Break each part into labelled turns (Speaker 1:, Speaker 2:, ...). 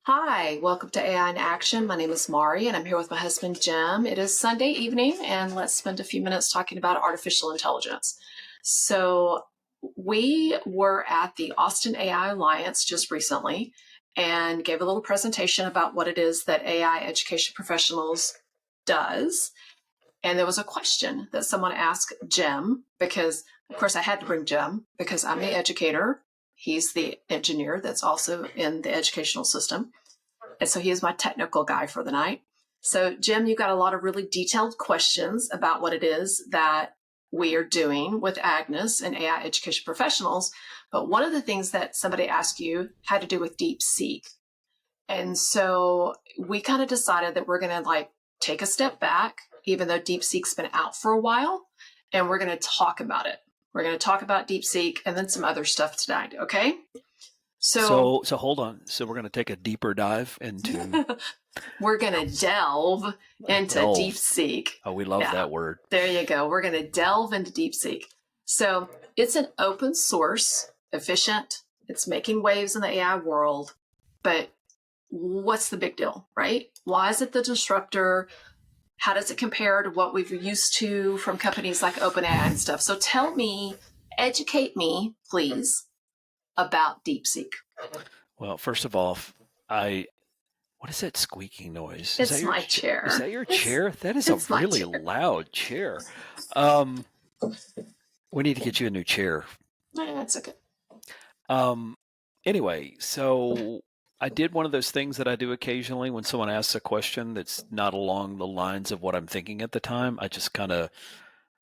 Speaker 1: Hi, welcome to AI in Action. My name is Maurie and I'm here with my husband Jim. It is Sunday evening and let's spend a few minutes talking about artificial intelligence. So, we were at the Austin AI Alliance just recently and gave a little presentation about what it is that AI education professionals does. And there was a question that someone asked Jim because, of course, I had to bring Jim because I'm the educator. He's the engineer that's also in the educational system. And so he is my technical guy for the night. So, Jim, you got a lot of really detailed questions about what it is that we are doing with Agnes and AI education professionals. But one of the things that somebody asked you had to do with DeepSeek. And so we kind of decided that we're going to take a step back, even though DeepSeek's been out for a while, and we're going to talk about it. We're going to talk about DeepSeek and then some other stuff tonight. Okay.
Speaker 2: So hold on. So we're going to take a deeper dive into
Speaker 1: we're going to delve into DeepSeek.
Speaker 2: Oh, we love that word.
Speaker 1: There you go. We're going to delve into DeepSeek. So it's an open source, efficient. It's making waves in the AI world. But what's the big deal, right? Why is it the disruptor? How does it compare to what we've used to from companies like OpenAI and stuff? So tell me, educate me, please, about DeepSeek.
Speaker 2: Well, first of all, what is that squeaking noise?
Speaker 1: It's my chair.
Speaker 2: Is that your chair? That is a really loud chair. We need to get you a new chair.
Speaker 1: That's okay.
Speaker 2: Anyway, so I did one of those things that I do occasionally when someone asks a question that's not along the lines of what I'm thinking at the time. I just kind of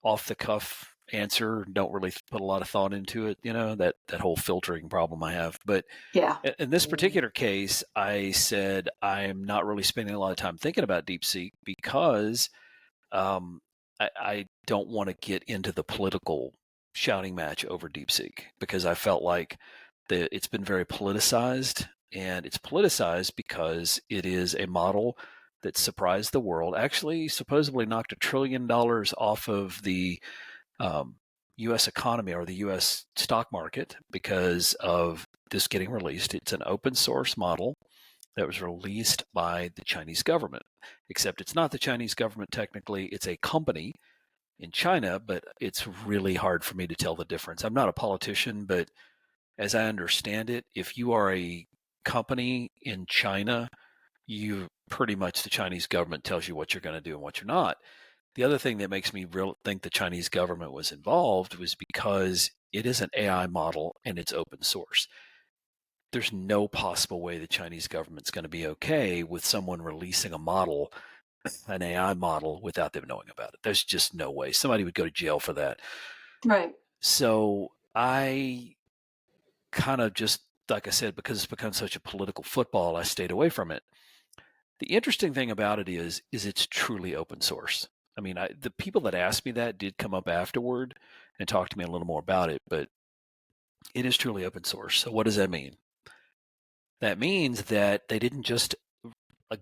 Speaker 2: off the cuff answer, don't really put a lot of thought into it, that whole filtering problem I have. But
Speaker 1: yeah,
Speaker 2: in this particular case, I said I'm not really spending a lot of time thinking about DeepSeek because I don't want to get into the political shouting match over DeepSeek because I felt like it's been very politicized, and it's politicized because it is a model that surprised the world, actually supposedly knocked $1 trillion off of the U.S. economy or the U.S. stock market because of this getting released. It's an open source model that was released by the Chinese government, except it's not the Chinese government technically. It's a company in China, but it's really hard for me to tell the difference. I'm not a politician, but as I understand it, if you are a company in China, you pretty much the Chinese government tells you what you're going to do and what you're not. The other thing that makes me think the Chinese government was involved was because it is an AI model and it's open source. There's no possible way the Chinese government's going to be okay with someone releasing a model, an AI model, without them knowing about it. There's just no way. Somebody would go to jail for that.
Speaker 1: Right.
Speaker 2: So I kind of just, like I said, because it's become such a political football, I stayed away from it. The interesting thing about it is it's truly open source. I mean, the people that asked me that did come up afterward and talk to me a little more about it, but it is truly open source. So what does that mean? That means that they didn't just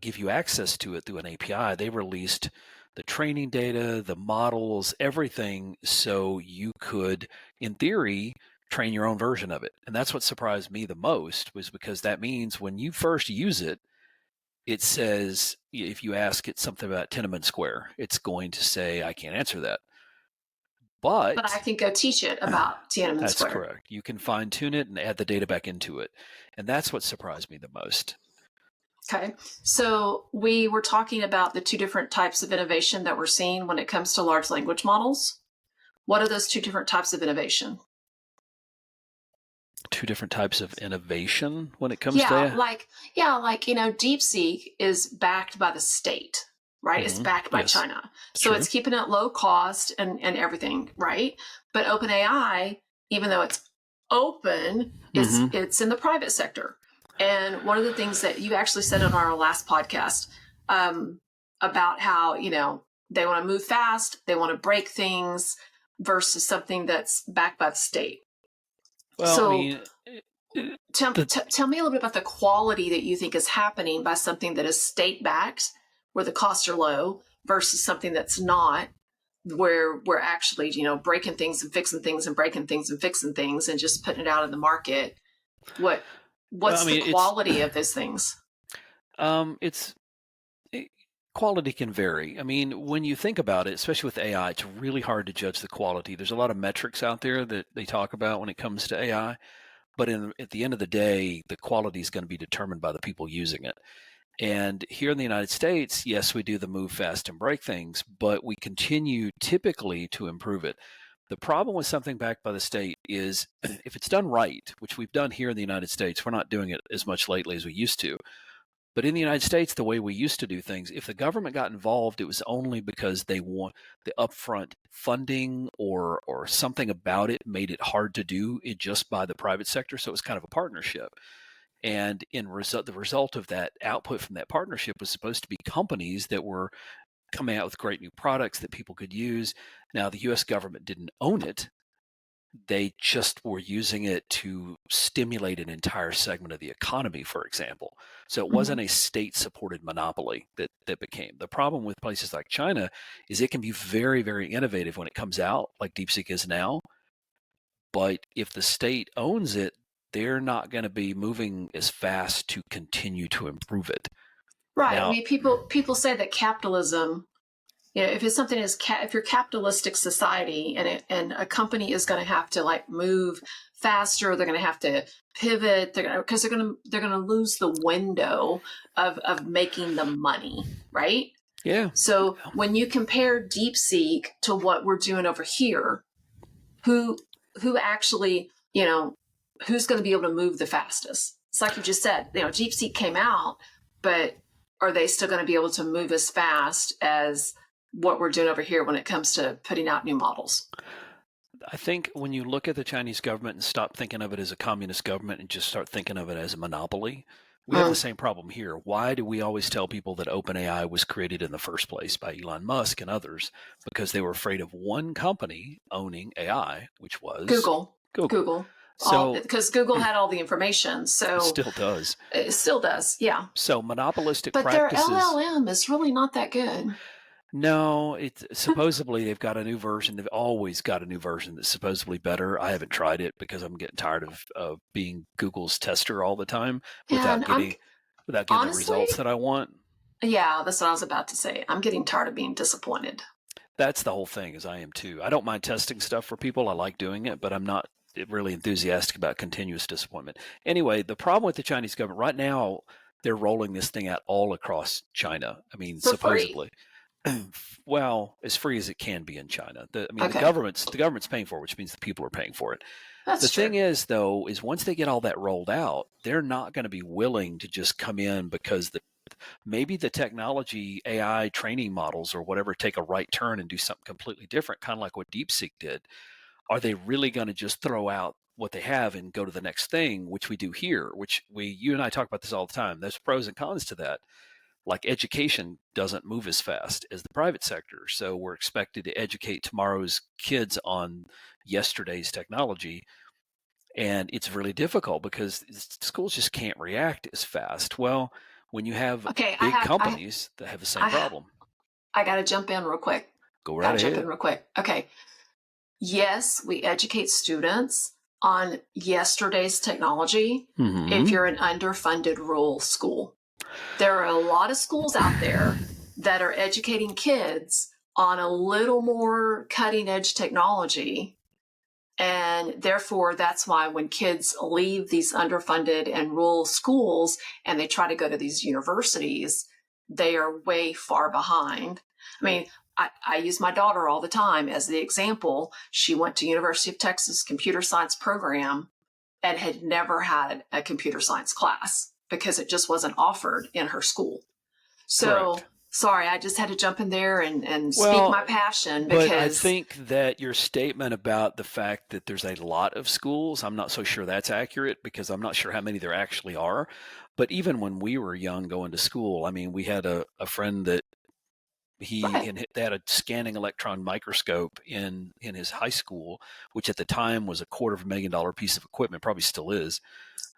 Speaker 2: give you access to it through an API. They released the training data, the models, everything, so you could, in theory, train your own version of it. And that's what surprised me the most, was because that means when you first use it, it says, if you ask it something about Tiananmen Square, it's going to say, I can't answer that. But
Speaker 1: I can go teach it about Tiananmen Square.
Speaker 2: That's correct. You can fine tune it and add the data back into it. And that's what surprised me the most.
Speaker 1: Okay. So we were talking about the two different types of innovation that we're seeing when it comes to large language models. What are those two different types of innovation?
Speaker 2: Two different types of innovation when it comes to
Speaker 1: DeepSeek is backed by the state, right? Mm-hmm. It's backed by China. So it's keeping it low cost and everything, right? But OpenAI, even though it's open, it's in the private sector. And one of the things that you actually said on our last podcast about how, they want to move fast, they want to break things versus something that's backed by the state.
Speaker 2: Well,
Speaker 1: so,
Speaker 2: I mean,
Speaker 1: tell me a little bit about the quality that you think is happening by something that is state-backed, where the costs are low, versus something that's not, where we're actually, breaking things and fixing things and breaking things and fixing things and just putting it out in the market. What's the quality of those things?
Speaker 2: It's quality can vary. I mean, when you think about it, especially with AI, it's really hard to judge the quality. There's a lot of metrics out there that they talk about when it comes to AI, but at the end of the day, the quality is going to be determined by the people using it. And here in the United States, yes, we do the move fast and break things, but we continue typically to improve it. The problem with something backed by the state is if it's done right, which we've done here in the United States, we're not doing it as much lately as we used to. But in the United States, the way we used to do things, if the government got involved, it was only because they want the upfront funding or something about it made it hard to do it just by the private sector. So it was kind of a partnership. And the result of that output from that partnership was supposed to be companies that were coming out with great new products that people could use. Now, the US government didn't own it. They just were using it to stimulate an entire segment of the economy, for example. So it
Speaker 1: Mhm.
Speaker 2: wasn't a state supported monopoly that became. The problem with places like China is it can be very, very innovative when it comes out, like DeepSeek is now. But if the state owns it, they're not going to be moving as fast to continue to improve it.
Speaker 1: Right. I
Speaker 2: Now,
Speaker 1: mean, people say that capitalism, if it's something if you're capitalistic society and a company is going to have to like move faster, they're going to have to pivot, because they're going to lose the window of making the money, right?
Speaker 2: yeah,
Speaker 1: So when you compare DeepSeek to what we're doing over here, who who actually, who's going to be able to move the fastest? It's like you just said, DeepSeek came out, but are they still going to be able to move as fast as what we're doing over here when it comes to putting out new models?
Speaker 2: I think when you look at the Chinese government and stop thinking of it as a communist government and just start thinking of it as a monopoly, we have the
Speaker 1: Mm.
Speaker 2: same problem here. Why do we always tell people that OpenAI was created in the first place by Elon Musk and others? Because they were afraid of one company owning AI, which was
Speaker 1: Google,
Speaker 2: Google.
Speaker 1: Google,
Speaker 2: So
Speaker 1: because Google had all the information,
Speaker 2: it
Speaker 1: so
Speaker 2: still does.
Speaker 1: it still does, yeah.
Speaker 2: So monopolistic
Speaker 1: But their
Speaker 2: practices.
Speaker 1: LLM is really not that good.
Speaker 2: No, it's supposedly they've got a new version. They've always got a new version that's supposedly better. I haven't tried it because I'm getting tired of being Google's tester all the time without
Speaker 1: And I'm
Speaker 2: getting the
Speaker 1: honestly,
Speaker 2: results that I want.
Speaker 1: yeah, that's what I was about to say. I'm getting tired of being disappointed.
Speaker 2: That's the whole thing, as I am too. I don't mind testing stuff for people. I like doing it, but I'm not really enthusiastic about continuous disappointment. Anyway, the problem with the Chinese government right now, they're rolling this thing out all across China. I mean,
Speaker 1: For free.
Speaker 2: supposedly. Well, as free as it can be in China. The
Speaker 1: Okay,
Speaker 2: government's paying for it, which means the people are paying for it. The
Speaker 1: that's true.
Speaker 2: thing is, though, is once they get all that rolled out, they're not going to be willing to just come in because maybe the technology AI training models or whatever take a right turn and do something completely different, kind of like what DeepSeek did. Are they really going to just throw out what they have and go to the next thing, which we do here, which you and I talk about this all the time. There's pros and cons to that. Like education doesn't move as fast as the private sector. So we're expected to educate tomorrow's kids on yesterday's technology. And it's really difficult because schools just can't react as fast. Well, when you have
Speaker 1: Okay,
Speaker 2: big companies that have the same
Speaker 1: I,
Speaker 2: problem,
Speaker 1: I got to jump in real quick.
Speaker 2: go
Speaker 1: Got
Speaker 2: right
Speaker 1: to jump in
Speaker 2: ahead.
Speaker 1: real quick. Okay. Yes, we educate students on yesterday's technology if
Speaker 2: Mm-hmm.
Speaker 1: you're an underfunded rural school. There are a lot of schools out there that are educating kids on a little more cutting edge technology. And therefore, that's why when kids leave these underfunded and rural schools and they try to go to these universities, they are way far behind. I mean, I use my daughter all the time as the example. She went to University of Texas computer science program and had never had a computer science class because it just wasn't offered in her school.
Speaker 2: Correct.
Speaker 1: So sorry, I just had to jump in there and speak
Speaker 2: Well,
Speaker 1: my passion
Speaker 2: but I
Speaker 1: because
Speaker 2: think that your statement about the fact that there's a lot of schools, I'm not so sure that's accurate because I'm not sure how many there actually are. But even when we were young going to school, I mean, we had a friend that
Speaker 1: right,
Speaker 2: they had a scanning electron microscope in his high school, which at the time was $250,000 piece of equipment, probably still is,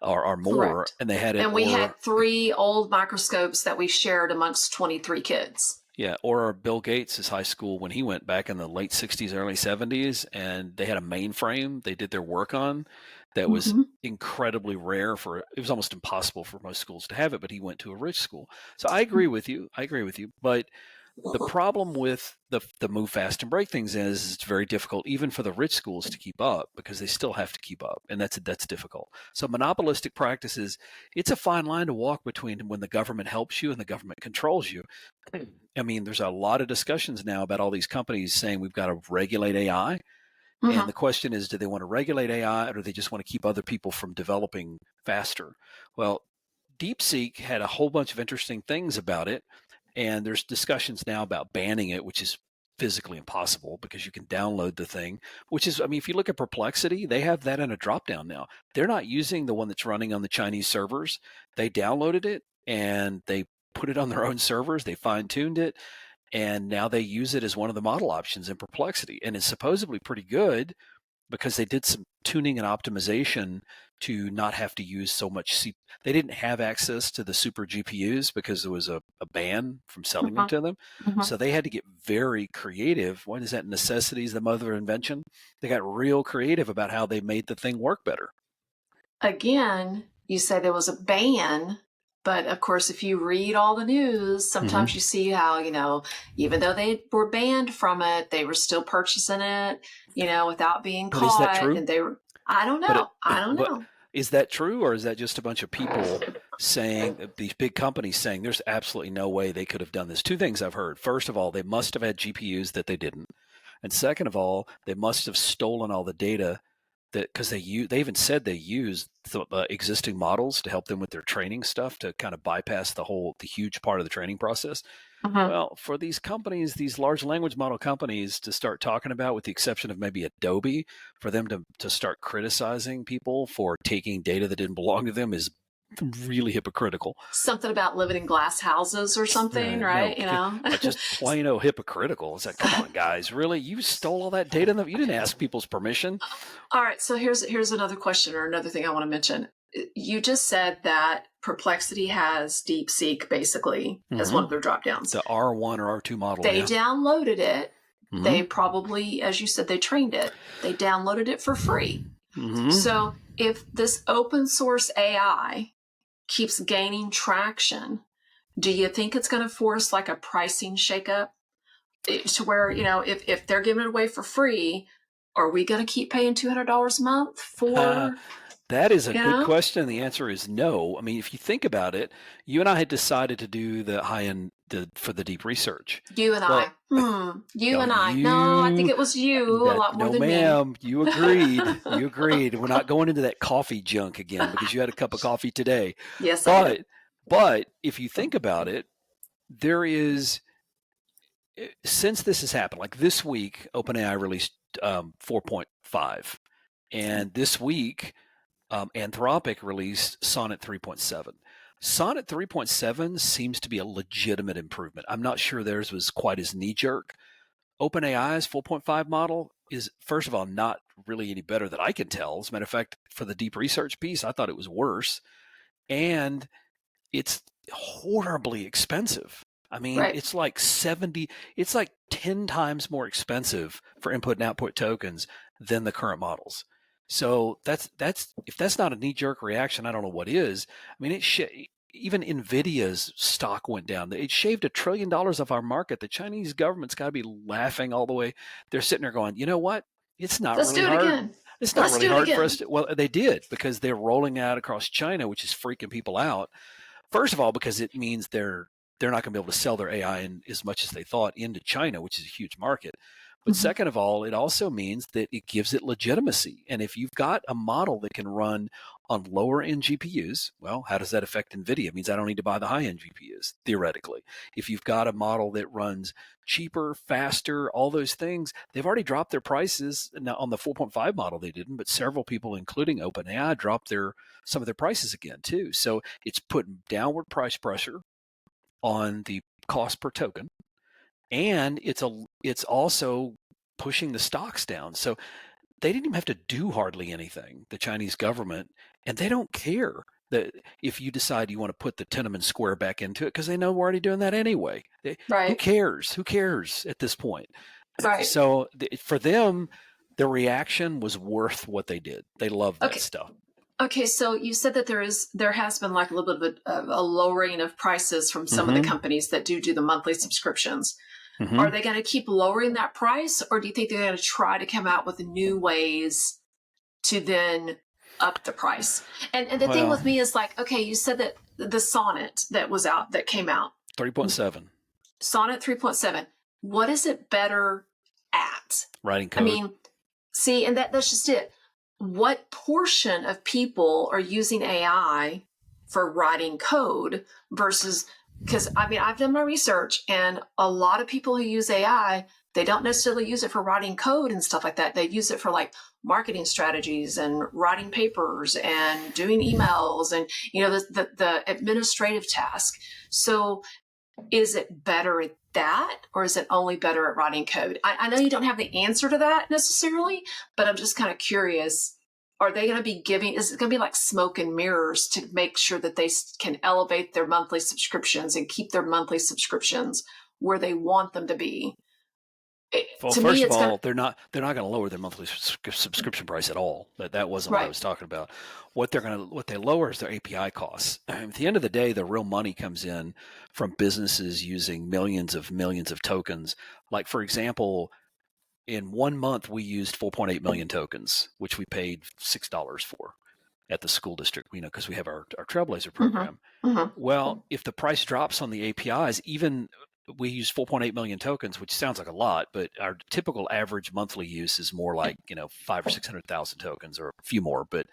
Speaker 2: or more.
Speaker 1: correct.
Speaker 2: And they had it,
Speaker 1: And we had 3 old microscopes that we shared amongst 23 kids.
Speaker 2: yeah, or Bill Gates' high school when he went back in the late 60s, early 70s, and they had a mainframe they did their work on. that was
Speaker 1: Mhm.
Speaker 2: incredibly rare it was almost impossible for most schools to have it, but he went to a rich school. So I agree with you. But the problem with the move fast and break things is it's very difficult even for the rich schools to keep up because they still have to keep up, and that's difficult. So monopolistic practices, it's a fine line to walk between when the government helps you and the government controls you. I mean, there's a lot of discussions now about all these companies saying we've got to regulate AI. And
Speaker 1: Mhm.
Speaker 2: the question is, do they want to regulate AI or do they just want to keep other people from developing faster? Well, DeepSeek had a whole bunch of interesting things about it. And there's discussions now about banning it, which is physically impossible because you can download the thing, which is, I mean, if you look at Perplexity, they have that in a dropdown now. They're not using the one that's running on the Chinese servers. They downloaded it and they put it on their own servers. They fine tuned it. And now they use it as one of the model options in Perplexity. And it's supposedly pretty good because they did some tuning and optimization to not have to use so much they didn't have access to the super GPUs because there was a ban from selling them
Speaker 1: Mhm.
Speaker 2: to them.
Speaker 1: Mhm.
Speaker 2: So they had to get very creative. What is that? Necessity is the mother of invention. They got real creative about how they made the thing work better.
Speaker 1: Again, you say there was a ban, but of course, if you read all the news,
Speaker 2: Mm-hmm.
Speaker 1: sometimes you see how, even though they were banned from it, they were still purchasing it, without being
Speaker 2: But is that
Speaker 1: caught.
Speaker 2: true?
Speaker 1: And they were, I don't
Speaker 2: But it,
Speaker 1: know. I don't
Speaker 2: but
Speaker 1: know.
Speaker 2: is that true, or is that just a bunch of people saying, these big companies saying there's absolutely no way they could have done this? Two things I've heard. First of all, they must have had GPUs that they didn't, and second of all, they must have stolen all the data that because they even said they used the existing models to help them with their training stuff to kind of bypass the huge part of the training process.
Speaker 1: Mhm.
Speaker 2: Well, for these companies, these large language model companies to start talking about, with the exception of maybe Adobe, for them to start criticizing people for taking data that didn't belong to them is really hypocritical.
Speaker 1: Something about living in glass houses or something,
Speaker 2: No,
Speaker 1: right?
Speaker 2: just plain old hypocritical. It's like, come on, guys, really? You stole all that data? You didn't ask people's permission.
Speaker 1: All right, so here's another question or another thing I want to mention. You just said that Perplexity has DeepSeek basically as one
Speaker 2: Mm-hmm.
Speaker 1: of their drop downs.
Speaker 2: The R1 or R2 model,
Speaker 1: They
Speaker 2: yeah.
Speaker 1: downloaded it.
Speaker 2: Mm-hmm.
Speaker 1: They probably, as you said, they trained it. They downloaded it for free.
Speaker 2: Mm-hmm.
Speaker 1: So if this open source AI keeps gaining traction, do you think it's going to force like a pricing shakeup to where, if they're giving it away for free, are we going to keep paying $200 a month for,
Speaker 2: That is a
Speaker 1: you
Speaker 2: good
Speaker 1: know?
Speaker 2: question. The answer is no. I mean, if you think about it, you and I had decided to do the high end for the deep research.
Speaker 1: You and
Speaker 2: Well,
Speaker 1: I. You
Speaker 2: oh,
Speaker 1: and I. No, I think
Speaker 2: you
Speaker 1: it was you a lot more
Speaker 2: no,
Speaker 1: than me.
Speaker 2: ma'am. You agreed. You agreed. We're not going into that coffee junk again because you had a cup of coffee today.
Speaker 1: Yes, I did.
Speaker 2: But if you think about it, there is since this has happened, like this week, OpenAI released 4.5, and this week Anthropic released Sonnet 3.7. Sonnet 3.7 seems to be a legitimate improvement. I'm not sure theirs was quite as knee jerk. OpenAI's 4.5 model is, first of all, not really any better that I can tell. As a matter of fact, for the deep research piece, I thought it was worse. And it's horribly expensive. I mean,
Speaker 1: Right.
Speaker 2: it's like 10 times more expensive for input and output tokens than the current models. So that's if that's not a knee jerk reaction, I don't know what is. I mean, even Nvidia's stock went down. It shaved $1 trillion off our market. The Chinese government's got to be laughing all the way. They're sitting there going, you know what? It's not
Speaker 1: Let's
Speaker 2: really
Speaker 1: do it
Speaker 2: hard.
Speaker 1: again.
Speaker 2: It's not
Speaker 1: Let's
Speaker 2: really
Speaker 1: do it
Speaker 2: hard for us
Speaker 1: again.
Speaker 2: to. Well, they did because they're rolling out across China, which is freaking people out. First of all, because it means they're not going to be able to sell their AI in as much as they thought into China, which is a huge market. But
Speaker 1: Mhm.
Speaker 2: second of all, it also means that it gives it legitimacy. And if you've got a model that can run on lower end GPUs, well, how does that affect NVIDIA? It means I don't need to buy the high end GPUs, theoretically. If you've got a model that runs cheaper, faster, all those things, they've already dropped their prices. Now, on the 4.5 model, they didn't, but several people, including OpenAI, dropped some of their prices again, too. So it's putting downward price pressure on the cost per token, and it's also pushing the stocks down. So they didn't even have to do hardly anything, the Chinese government, and they don't care that if you decide you want to put the Tiananmen Square back into it because they know we're already doing that anyway. Who
Speaker 1: Right.
Speaker 2: cares? Who cares at this point?
Speaker 1: Right.
Speaker 2: So for them, The reaction was worth what they did. They loved that stuff.
Speaker 1: Okay, so you said that there has been like a little bit of a lowering of prices from some of the companies that do the monthly subscriptions. Are they going to keep lowering that price, or do you think they're going to try to come out with new ways to then up the price? And the thing with me is like, okay, you said that the Sonnet that came out
Speaker 2: 3.7.
Speaker 1: Sonnet 3.7. What is it better at?
Speaker 2: Writing code.
Speaker 1: I mean, see, and that's just it. What portion of people are using AI for writing code versus, because I mean, I've done my research, and a lot of people who use AI, they don't necessarily use it for writing code and stuff like that. They use it for like marketing strategies and writing papers and doing emails and, you know, the administrative task. So is it better at that, or is it only better at writing code? I know you don't have the answer to that necessarily, but I'm just kind of curious. Are they going to be is it going to be like smoke and mirrors to make sure that they can elevate their monthly subscriptions and keep their monthly subscriptions where they want them to be?
Speaker 2: Well, first of all, they're not going to lower their monthly subscription price at all. That wasn't what I was talking about. What they lower is their API costs. At the end of the day, the real money comes in from businesses using millions of tokens. Like, for example, in 1 month, we used 4.8 million tokens, which we paid $6 for at the school district, you know, because we have our Trailblazer program. Well, if the price drops on the APIs, even we use 4.8 million tokens, which sounds like a lot, but our typical average monthly use is more like, you know, 500,000 or 600,000 tokens, or a few more. But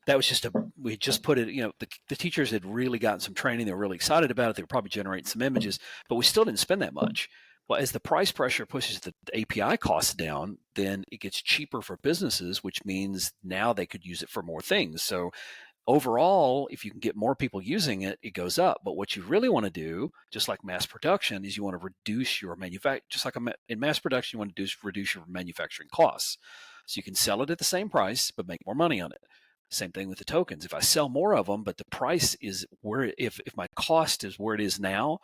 Speaker 2: that was we just put it, you know, the teachers had really gotten some training. They were really excited about it. They were probably generating some images, but we still didn't spend that much. Well, as the price pressure pushes the API costs down, then it gets cheaper for businesses, which means now they could use it for more things. So overall, if you can get more people using it, it goes up. But what you really want to do, just like mass production, is you want to reduce your just like in mass production, you want to reduce your manufacturing costs. So you can sell it at the same price, but make more money on it. Same thing with the tokens. If I sell more of them, but the price is if my cost is where it is now,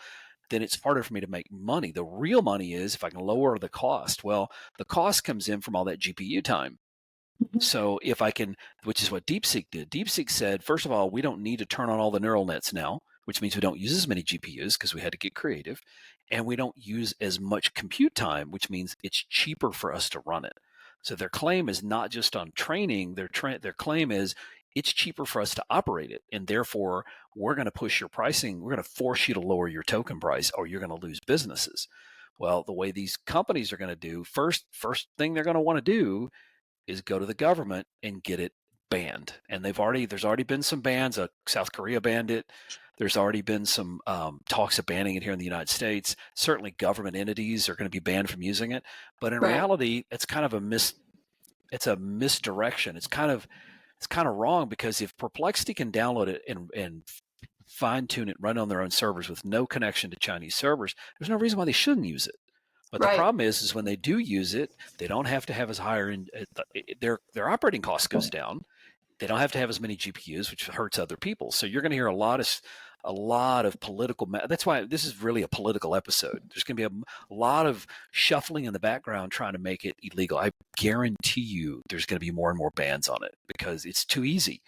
Speaker 2: then it's harder for me to make money. The real money is if I can lower the cost. Well, the cost comes in from all that GPU time. So if I can, which is what DeepSeek did. DeepSeek said, first of all, we don't need to turn on all the neural nets now, which means we don't use as many GPUs because we had to get creative. And we don't use as much compute time, which means it's cheaper for us to run it. So their claim is not just on training. Their claim is it's cheaper for us to operate it. And therefore, we're going to push your pricing. We're going to force you to lower your token price, or you're going to lose businesses. Well, the way these companies are going to do, first thing they're going to want to do is go to the government and get it banned. And there's already been some bans. South Korea banned it. There's already been some talks of banning it here in the United States. Certainly government entities are going to be banned from using it. But in reality, it's kind of it's a misdirection. It's kind of wrong, because if Perplexity can download it and fine tune it, run on their own servers with no connection to Chinese servers, there's no reason why they shouldn't use it. But the problem is when they do use it, they don't have to have as higher their operating cost goes down. They don't have to have as many GPUs, which hurts other people. So you're going to hear a lot of political. That's why this is really a political episode. There's going to be a lot of shuffling in the background trying to make it illegal. I guarantee you, there's going to be more and more bans on it because it's too easy.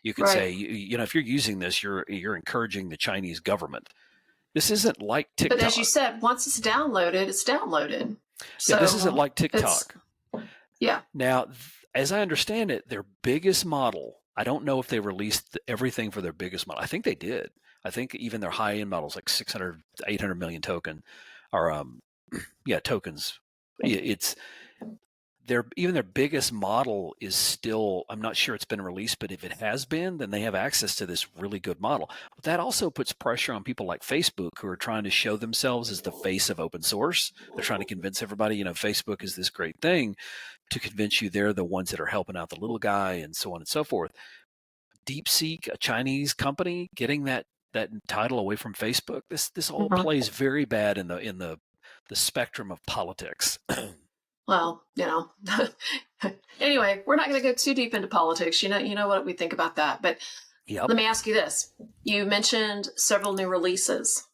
Speaker 2: You could say, you know, if you're using this, you're encouraging the Chinese government. This isn't like TikTok.
Speaker 1: But as you said, once it's downloaded, it's downloaded.
Speaker 2: So this isn't like TikTok.
Speaker 1: Yeah.
Speaker 2: Now, as I understand it, their biggest model, I don't know if they released everything for their biggest model. I think they did. I think even their high-end models, like 600, 800 million token, are tokens. It's even their biggest model is still, I'm not sure it's been released, but if it has been, then they have access to this really good model. But that also puts pressure on people like Facebook, who are trying to show themselves as the face of open source. They're trying to convince everybody, you know, Facebook is this great thing, to convince you they're the ones that are helping out the little guy, and so on and so forth. DeepSeek, a Chinese company, getting that title away from Facebook, this all plays very bad in the spectrum of politics.
Speaker 1: Well, you know, anyway, we're not going to go too deep into politics. You know what we think about that. But let me ask you this. You mentioned several new releases.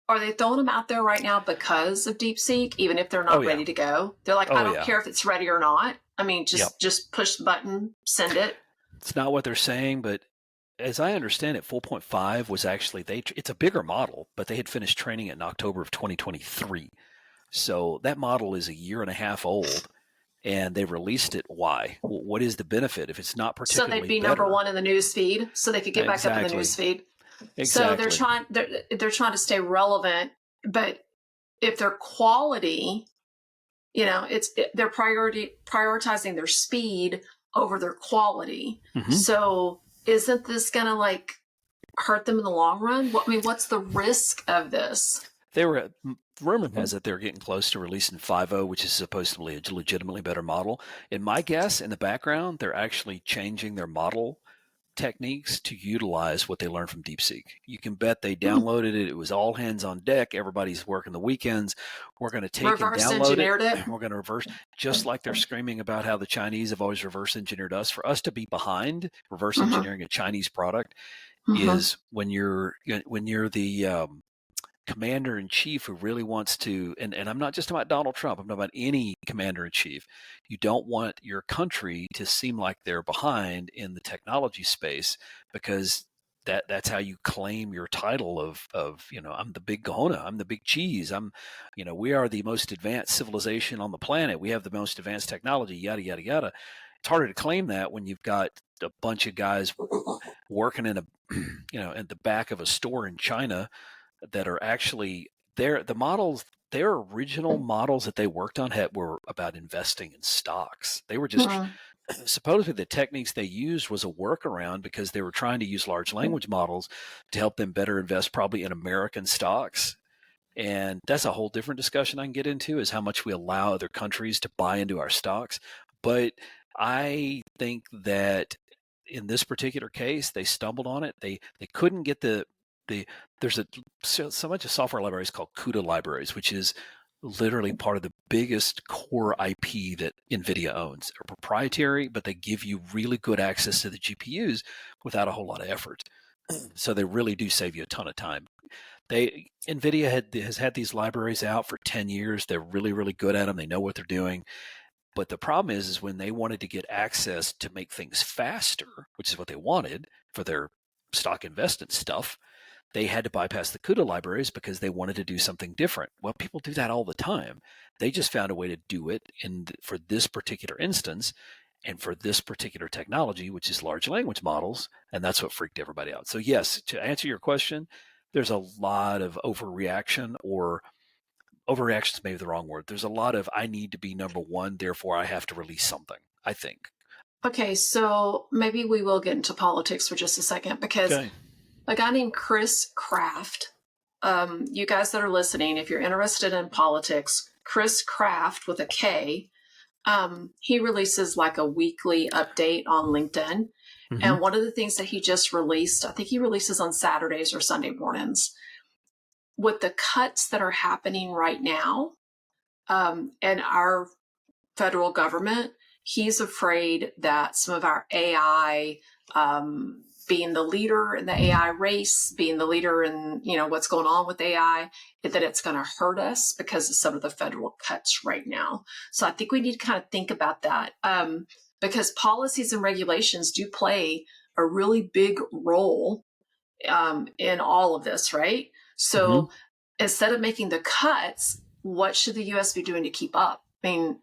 Speaker 1: Are they throwing them out there right now because of DeepSeek, even if they're not
Speaker 2: Oh, yeah.
Speaker 1: ready to go? They're like, I
Speaker 2: Oh,
Speaker 1: don't
Speaker 2: yeah.
Speaker 1: care if it's ready or not. I mean,
Speaker 2: Yep.
Speaker 1: just push the button, send it.
Speaker 2: It's not what they're saying, but as I understand it, 4.5 was actually it's a bigger model, but they had finished training it in October of 2023. So that model is a year and a half old, and they released it. Why? What is the benefit if it's not
Speaker 1: So they'd
Speaker 2: particularly
Speaker 1: be
Speaker 2: better?
Speaker 1: number one in the news feed, so they could get back up in the
Speaker 2: Exactly.
Speaker 1: news feed. So
Speaker 2: Exactly.
Speaker 1: they're trying to stay relevant, but if their quality, they're prioritizing their speed over their quality.
Speaker 2: Mm-hmm.
Speaker 1: So isn't this going to like hurt them in the long run? I mean, what's the risk of this?
Speaker 2: Rumor has it they're getting close to releasing 5.0, which is supposedly a legitimately better model. In my guess, in the background, they're actually changing their model techniques to utilize what they learned from DeepSeek. You can bet they downloaded it. It was all hands on deck. Everybody's working the weekends. We're going to take
Speaker 1: Reverse
Speaker 2: and download
Speaker 1: engineered it.
Speaker 2: We're going to reverse, just like they're screaming about how the Chinese have always reverse engineered us. For us to be behind reverse engineering a Chinese product is when you're the commander in chief who really wants to, and I'm not just about Donald Trump, I'm talking about any commander in chief. You don't want your country to seem like they're behind in the technology space, because that's how you claim your title of I'm the big Kahuna, I'm the big cheese, we are the most advanced civilization on the planet, we have the most advanced technology, yada yada yada. It's harder to claim that when you've got a bunch of guys working in at the back of a store in China that are actually their original models that they worked on were about investing in stocks. They were just supposedly the techniques they used was a workaround because they were trying to use large language models to help them better invest probably in American stocks. And that's a whole different discussion I can get into, is how much we allow other countries to buy into our stocks. But I think that in this particular case, they stumbled on it. They couldn't get there's so much of software libraries called CUDA libraries, which is literally part of the biggest core IP that NVIDIA owns. They're proprietary, but they give you really good access to the GPUs without a whole lot of effort. So they really do save you a ton of time. NVIDIA has had these libraries out for 10 years. They're really, really good at them. They know what they're doing. But the problem is when they wanted to get access to make things faster, which is what they wanted for their stock investment stuff, they had to bypass the CUDA libraries because they wanted to do something different. Well, people do that all the time. They just found a way to do it for this particular instance and for this particular technology, which is large language models, and that's what freaked everybody out. So yes, to answer your question, there's a lot of overreaction, or overreaction is maybe the wrong word. There's a lot of I need to be number one, therefore I have to release something, I think.
Speaker 1: Okay, so maybe we will get into politics for just a second, because a guy named Chris Kraft, you guys that are listening, if you're interested in politics, Chris Kraft with a K, he releases like a weekly update on LinkedIn. And one of the things that he just released, I think he releases on Saturdays or Sunday mornings, with the cuts that are happening right now in our federal government, he's afraid that some of our AI, being the leader in the AI race, being the leader in what's going on with AI, that it's going to hurt us because of some of the federal cuts right now. So I think we need to kind of think about that, because policies and regulations do play a really big role in all of this, right? So instead of making the cuts, what should the U.S. be doing to keep up? I mean,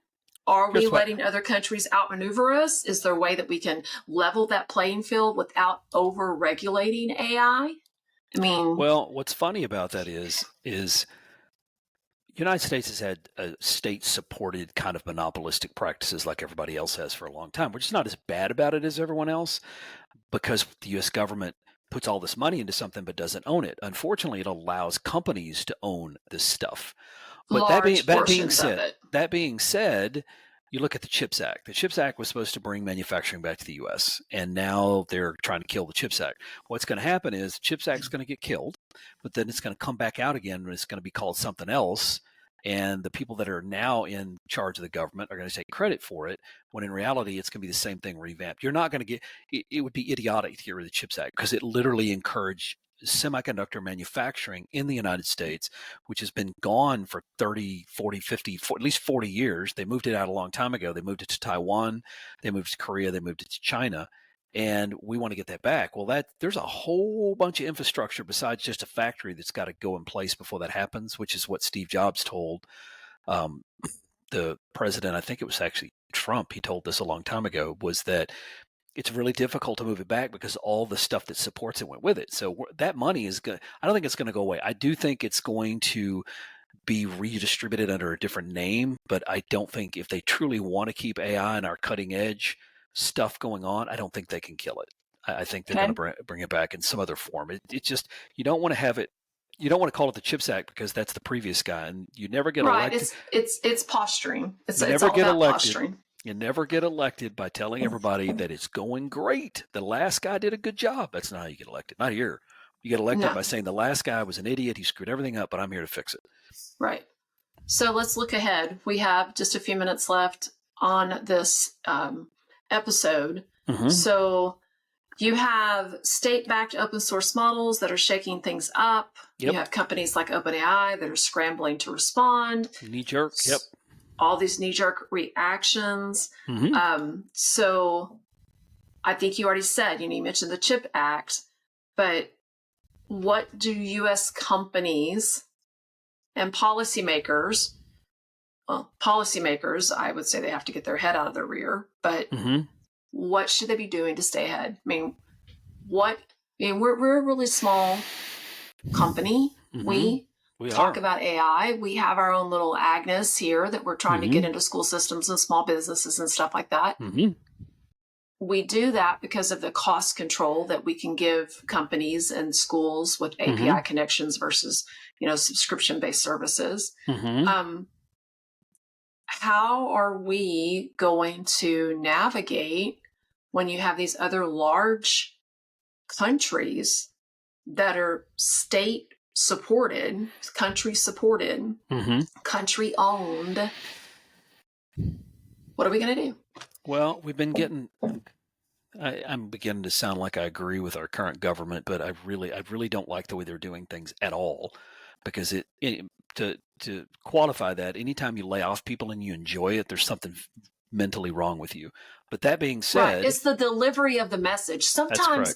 Speaker 1: are we letting other countries outmaneuver us? Is there a way that we can level that playing field without over-regulating AI? I mean,
Speaker 2: well, what's funny about that is the United States has had state-supported kind of monopolistic practices like everybody else has for a long time. We're just not as bad about it as everyone else because the U.S. government puts all this money into something but doesn't own it. Unfortunately, it allows companies to own this stuff. But that being said, you look at the CHIPS Act. The CHIPS Act was supposed to bring manufacturing back to the U.S., and now they're trying to kill the CHIPS Act. What's going to happen is the CHIPS Act is going to get killed, but then it's going to come back out again, and it's going to be called something else. And the people that are now in charge of the government are going to take credit for it, when in reality, it's going to be the same thing revamped. You're not going to get – it would be idiotic to get rid of the CHIPS Act because it literally encouraged semiconductor manufacturing in the United States, which has been gone for 30, 40, 50, at least 40 years. They moved it out a long time ago. They moved it to Taiwan, they moved to Korea, they moved it to China. And we want to get that back. Well, there's a whole bunch of infrastructure besides just a factory that's got to go in place before that happens, which is what Steve Jobs told um, the president. I think it was actually Trump. He told this a long time ago, was that it's really difficult to move it back because all the stuff that supports it went with it. So that money is going. I don't think it's going to go away. I do think it's going to be redistributed under a different name, but I don't think if they truly want to keep AI and our cutting edge stuff going on, I don't think they can kill it. I think they're going to bring it back in some other form. It just, you don't want to have it. You don't want to call it the CHIPS Act because that's the previous guy, and you never get elected.
Speaker 1: It's posturing. It's all
Speaker 2: get
Speaker 1: about
Speaker 2: elected.
Speaker 1: posturing.
Speaker 2: You never get elected by telling everybody that it's going great. The last guy did a good job. That's not how you get elected. Not here. You get elected by saying the last guy was an idiot. He screwed everything up, but I'm here to fix it.
Speaker 1: Right. So let's look ahead. We have just a few minutes left on this episode.
Speaker 2: Mm-hmm.
Speaker 1: So you have state-backed open source models that are shaking things up.
Speaker 2: Yep.
Speaker 1: You have companies like OpenAI that are scrambling to respond.
Speaker 2: Knee jerk. Yep.
Speaker 1: All these knee-jerk reactions.
Speaker 2: Mm-hmm.
Speaker 1: So I think you already said, you mentioned the CHIP Act, but what do U.S. companies and policymakers, I would say they have to get their head out of their rear, but what should they be doing to stay ahead? We're a really small company.
Speaker 2: Mm-hmm.
Speaker 1: We talk about AI. We have our own little Agnes here that we're trying to get into school systems and small businesses and stuff like that.
Speaker 2: Mm-hmm.
Speaker 1: We do that because of the cost control that we can give companies and schools with API connections versus, subscription-based services.
Speaker 2: Mm-hmm.
Speaker 1: How are we going to navigate when you have these other large countries that are state-supported, country-supported, country-owned? What are we going to do?
Speaker 2: Well, we've been getting. I'm beginning to sound like I agree with our current government, but I really don't like the way they're doing things at all. Because to qualify that, anytime you lay off people and you enjoy it, there's something mentally wrong with you. But that being said,
Speaker 1: it's the delivery of the message. Sometimes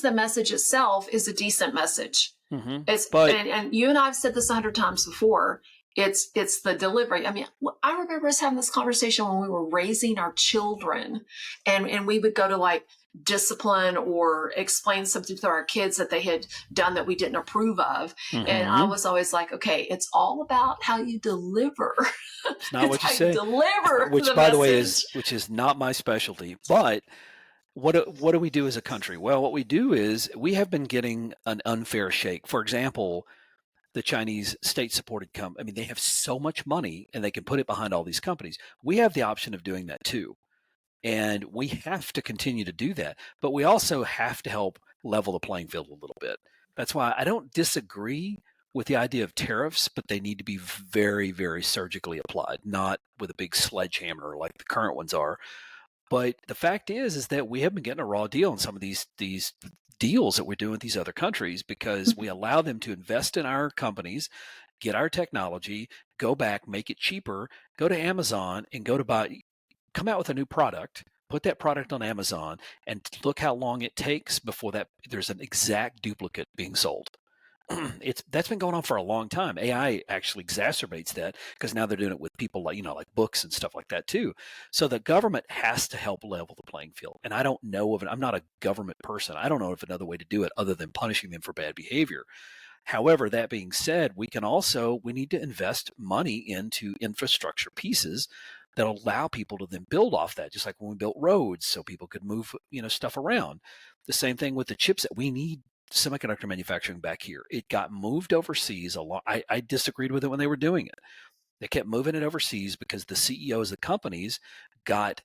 Speaker 1: the message itself is a decent message. And you and I have said this 100 times before. It's the delivery. I remember us having this conversation when we were raising our children, and we would go to discipline or explain something to our kids that they had done that we didn't approve of. And I was always like, okay, it's all about how you deliver.
Speaker 2: It's not what you say.
Speaker 1: Deliver,
Speaker 2: which by the way is not my specialty. But what do we do as a country? Well, what we do is we have been getting an unfair shake. For example, the Chinese state-supported company, they have so much money and they can put it behind all these companies. We have the option of doing that too. And we have to continue to do that. But we also have to help level the playing field a little bit. That's why I don't disagree with the idea of tariffs, but they need to be very, very surgically applied, not with a big sledgehammer like the current ones are. But the fact is that we have been getting a raw deal on some of these deals that we're doing with these other countries because we allow them to invest in our companies, get our technology, go back, make it cheaper, go to Amazon and come out with a new product, put that product on Amazon, and look how long it takes before there's an exact duplicate being sold. That's been going on for a long time. AI actually exacerbates that because now they're doing it with people like books and stuff like that too. So the government has to help level the playing field. And I don't know I'm not a government person. I don't know of another way to do it other than punishing them for bad behavior. However, that being said, we need to invest money into infrastructure pieces that allow people to then build off that, just like when we built roads so people could move, stuff around. The same thing with the chips that we need semiconductor manufacturing back here. It got moved overseas a lot. I disagreed with it when they were doing it. They kept moving it overseas because the CEOs of the companies got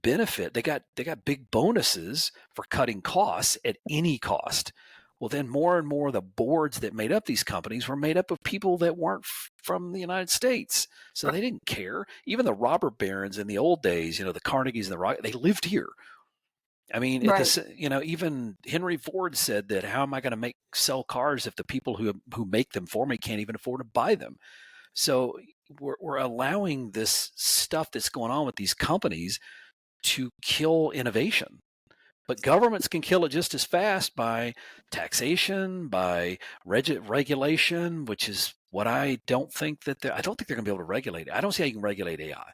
Speaker 2: benefit. They got big bonuses for cutting costs at any cost. Well, then more and more of the boards that made up these companies were made up of people that weren't from the United States. So they didn't care. Even the robber barons in the old days, the Carnegies and they lived here. I mean,
Speaker 1: Right.
Speaker 2: even Henry Ford said that, how am I going to sell cars if the people who make them for me can't even afford to buy them? So we're allowing this stuff that's going on with these companies to kill innovation. But governments can kill it just as fast by taxation, by regulation, which is what I don't think that I don't think they're going to be able to regulate it. I don't see how you can regulate AI.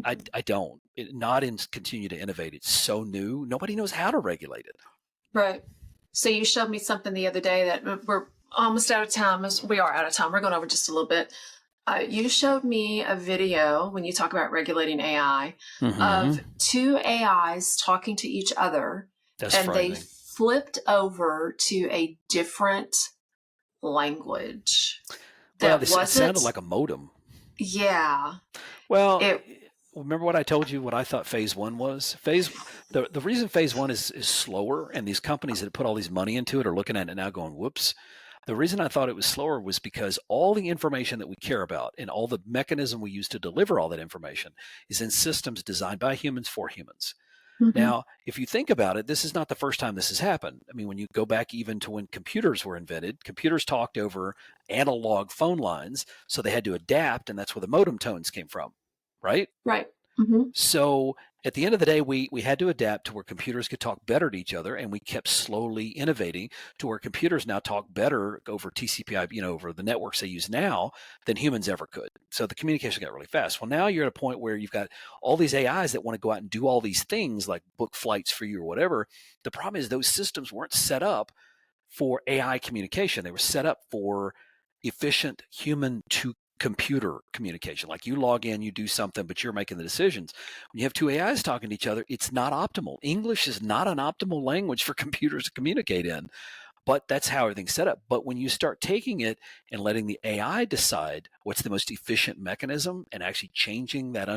Speaker 2: I don't. Not in continue to innovate. It's so new. Nobody knows how to regulate it.
Speaker 1: Right. So you showed me something the other day that we're almost out of time. We are out of time. We're going over just a little bit. You showed me a video when you talk about regulating AI of two AIs talking to each other,
Speaker 2: That's
Speaker 1: and they
Speaker 2: frightening.
Speaker 1: flipped over to a different language
Speaker 2: Well,
Speaker 1: that
Speaker 2: it sounded
Speaker 1: wasn't.
Speaker 2: like a modem.
Speaker 1: Yeah.
Speaker 2: Well,
Speaker 1: It.
Speaker 2: remember what I told you? What I thought phase one was? The reason phase one is slower, and these companies that put all these money into it are looking at it now, going, "Whoops." The reason I thought it was slower was because all the information that we care about and all the mechanism we use to deliver all that information is in systems designed by humans for humans.
Speaker 1: Mhm.
Speaker 2: Now, if you think about it, this is not the first time this has happened. I mean, when you go back even to when computers were invented, computers talked over analog phone lines, so they had to adapt, and that's where the modem tones came from, right?
Speaker 1: Right. Hmm.
Speaker 2: So at the end of the day, we had to adapt to where computers could talk better to each other, and we kept slowly innovating to where computers now talk better over TCP/IP, over the networks they use now than humans ever could. So the communication got really fast. Well, now you're at a point where you've got all these AIs that want to go out and do all these things like book flights for you or whatever. The problem is those systems weren't set up for AI communication. They were set up for efficient human to computer communication. Like you log in, you do something, but you're making the decisions. When you have two AIs talking to each other, it's not optimal. English is not an optimal language for computers to communicate in, but that's how everything's set up. But when you start taking it and letting the AI decide what's the most efficient mechanism and actually changing that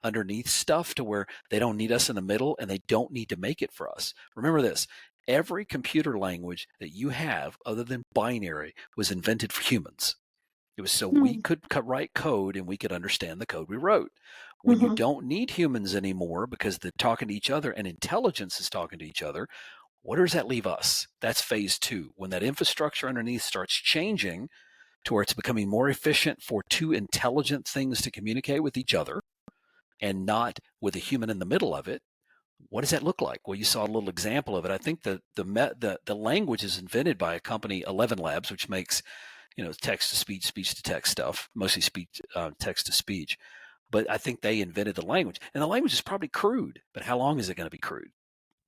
Speaker 2: underneath stuff to where they don't need us in the middle and they don't need to make it for us. Remember this, every computer language that you have other than binary was invented for humans. It was so we could write code and we could understand the code we wrote. When you
Speaker 1: Hmm.
Speaker 2: don't need humans anymore because they're talking to each other and intelligence is talking to each other, what does that leave us? That's phase two. When that infrastructure underneath starts changing to where it's becoming more efficient for two intelligent things to communicate with each other and not with a human in the middle of it, what does that look like? Well, you saw a little example of it. I think the language is invented by a company, 11 Labs, which makes text to speech, speech to text stuff, mostly speech, text to speech. But I think they invented the language, and the language is probably crude. But how long is it going to be crude?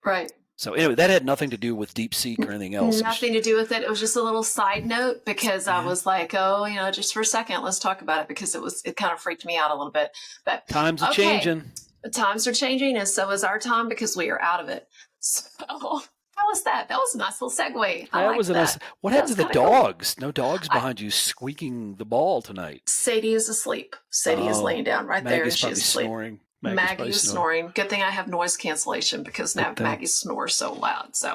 Speaker 1: Right.
Speaker 2: So anyway, that had nothing to do with DeepSeek or anything else.
Speaker 1: Nothing to do with it. It was just a little side note because I
Speaker 2: Yeah.
Speaker 1: was like, oh, just for a second, let's talk about it because it kind of freaked me out a little bit. But
Speaker 2: Times are
Speaker 1: okay,
Speaker 2: changing.
Speaker 1: the times are changing and so is our time because we are out of it. So how was that? That was a nice little segue. I
Speaker 2: That
Speaker 1: like
Speaker 2: was a nice.
Speaker 1: that.
Speaker 2: What
Speaker 1: That
Speaker 2: happened
Speaker 1: was
Speaker 2: to the
Speaker 1: kind of cool.
Speaker 2: dogs? No dogs behind you squeaking the ball tonight.
Speaker 1: Sadie is asleep. Sadie is laying
Speaker 2: Oh,
Speaker 1: down right there.
Speaker 2: Maggie's
Speaker 1: She
Speaker 2: probably
Speaker 1: is asleep.
Speaker 2: snoring.
Speaker 1: Maggie is snoring. Good thing I have noise cancellation because
Speaker 2: Good
Speaker 1: now
Speaker 2: thing.
Speaker 1: Maggie snores so loud. So,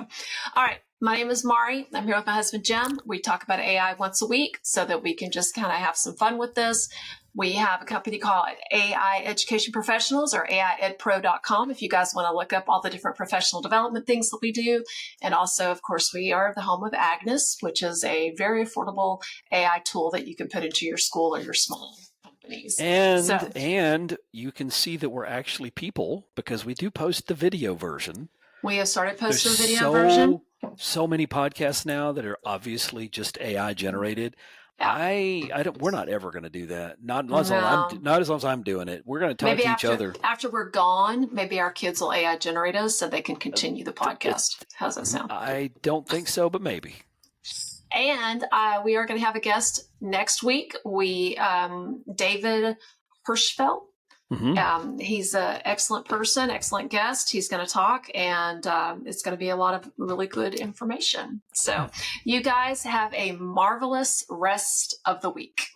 Speaker 1: all right. My name is Maurie. I'm here with my husband, Jim. We talk about AI once a week so that we can just kind of have some fun with this. We have a company called AI Education Professionals or AIEdPro.com if you guys want to look up all the different professional development things that we do. And also, of course, we are the home of Agnes, which is a very affordable AI tool that you can put into your school or your small companies.
Speaker 2: And you can see that we're actually people because we do post the video version.
Speaker 1: We have started posting
Speaker 2: There's
Speaker 1: a video version.
Speaker 2: so many podcasts now that are obviously just AI generated.
Speaker 1: Yeah.
Speaker 2: I don't. We're not ever going to do that. Not as long as I'm doing it. We're going to talk
Speaker 1: Maybe
Speaker 2: to each other.
Speaker 1: after we're gone, maybe our kids will AI generate us so they can continue the podcast. How's that sound?
Speaker 2: I don't think so, but maybe.
Speaker 1: And we are going to have a guest next week. David Hirschfeld.
Speaker 2: Mm-hmm.
Speaker 1: He's an excellent person, excellent guest. He's going to talk, and it's going to be a lot of really good information. So you guys have a marvelous rest of the week.